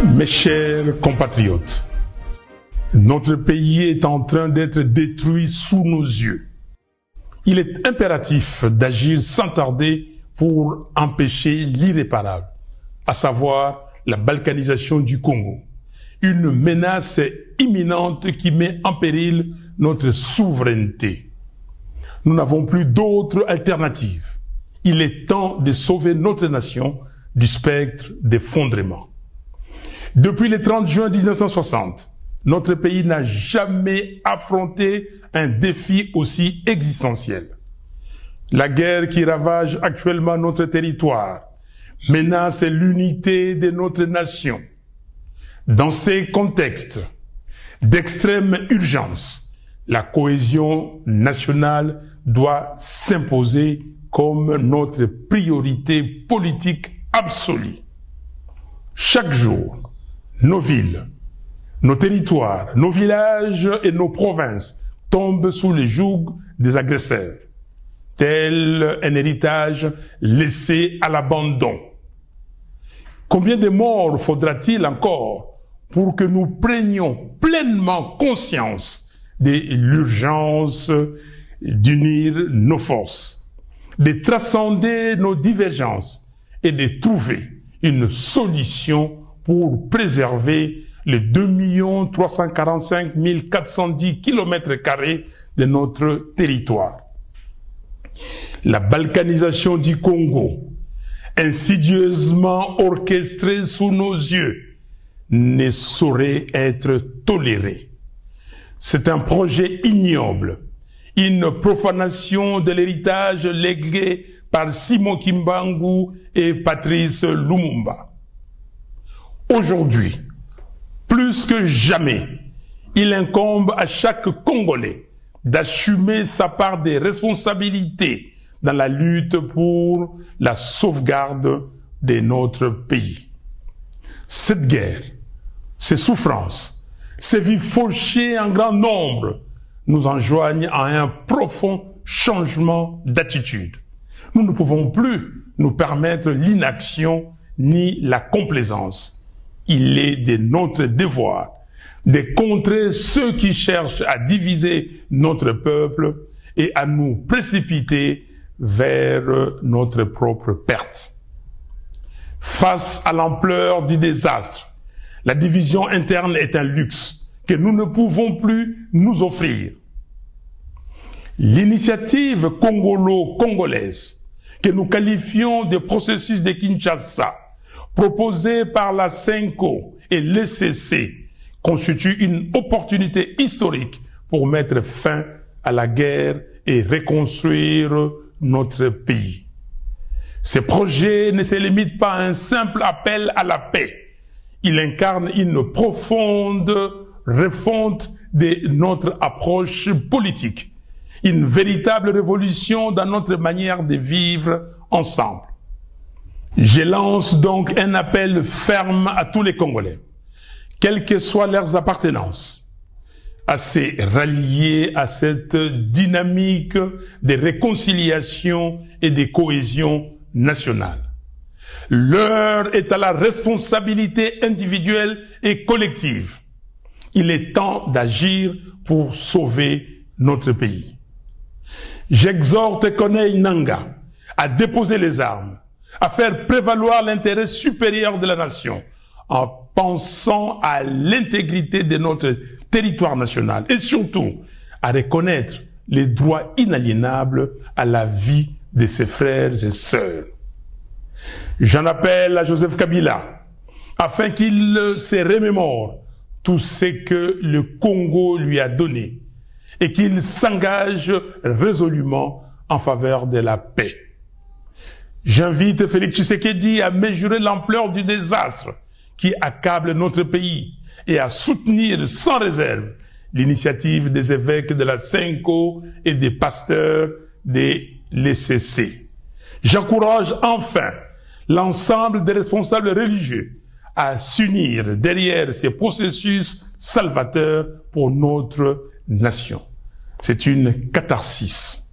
Mes chers compatriotes, notre pays est en train d'être détruit sous nos yeux. Il est impératif d'agir sans tarder pour empêcher l'irréparable, à savoir la balkanisation du Congo. Une menace imminente qui met en péril notre souveraineté. Nous n'avons plus d'autre alternative. Il est temps de sauver notre nation du spectre d'effondrement. Depuis le 30 juin 1960, notre pays n'a jamais affronté un défi aussi existentiel. La guerre qui ravage actuellement notre territoire menace l'unité de notre nation. Dans ces contextes d'extrême urgence, la cohésion nationale doit s'imposer comme notre priorité politique absolue. Chaque jour, nos villes, nos territoires, nos villages et nos provinces tombent sous le joug des agresseurs, tel un héritage laissé à l'abandon. Combien de morts faudra-t-il encore pour que nous prenions pleinement conscience de l'urgence d'unir nos forces, de transcender nos divergences et de trouver une solution pour préserver les 2 345 410 km² de notre territoire. La balkanisation du Congo, insidieusement orchestrée sous nos yeux, ne saurait être tolérée. C'est un projet ignoble, une profanation de l'héritage légué par Simon Kimbangu et Patrice Lumumba. Aujourd'hui, plus que jamais, il incombe à chaque Congolais d'assumer sa part des responsabilités dans la lutte pour la sauvegarde de notre pays. Cette guerre, ces souffrances, ces vies fauchées en grand nombre nous enjoignent à un profond changement d'attitude. Nous ne pouvons plus nous permettre l'inaction ni la complaisance. Il est de notre devoir de contrer ceux qui cherchent à diviser notre peuple et à nous précipiter vers notre propre perte. Face à l'ampleur du désastre, la division interne est un luxe que nous ne pouvons plus nous offrir. L'initiative congolo-congolaise, que nous qualifions de processus de Kinshasa, proposée par la CENCO et l'ECC, constitue une opportunité historique pour mettre fin à la guerre et reconstruire notre pays. Ce projet ne se limite pas à un simple appel à la paix. Il incarne une profonde refonte de notre approche politique, une véritable révolution dans notre manière de vivre ensemble. Je lance donc un appel ferme à tous les Congolais, quelles que soient leurs appartenances, à se rallier à cette dynamique de réconciliation et de cohésion nationale. L'heure est à la responsabilité individuelle et collective. Il est temps d'agir pour sauver notre pays. J'exhorte Corneille Nangaa à déposer les armes, à faire prévaloir l'intérêt supérieur de la nation, en pensant à l'intégrité de notre territoire national et surtout à reconnaître les droits inaliénables à la vie de ses frères et sœurs. J'en appelle à Joseph Kabila afin qu'il se remémore tout ce que le Congo lui a donné et qu'il s'engage résolument en faveur de la paix. J'invite Félix Tshisekedi à mesurer l'ampleur du désastre qui accable notre pays et à soutenir sans réserve l'initiative des évêques de la CENCO et des pasteurs de l'ECC. J'encourage enfin l'ensemble des responsables religieux à s'unir derrière ces processus salvateurs pour notre nation. C'est une catharsis.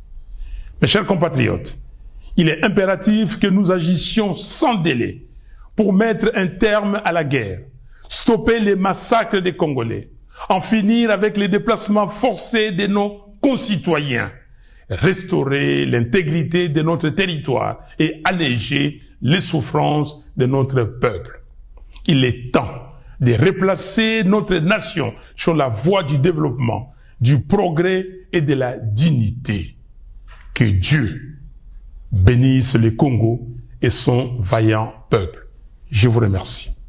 Mes chers compatriotes, il est impératif que nous agissions sans délai pour mettre un terme à la guerre, stopper les massacres des Congolais, en finir avec les déplacements forcés de nos concitoyens, restaurer l'intégrité de notre territoire et alléger les souffrances de notre peuple. Il est temps de replacer notre nation sur la voie du développement, du progrès et de la dignité. Que Dieu bénisse le Congo et son vaillant peuple. Je vous remercie.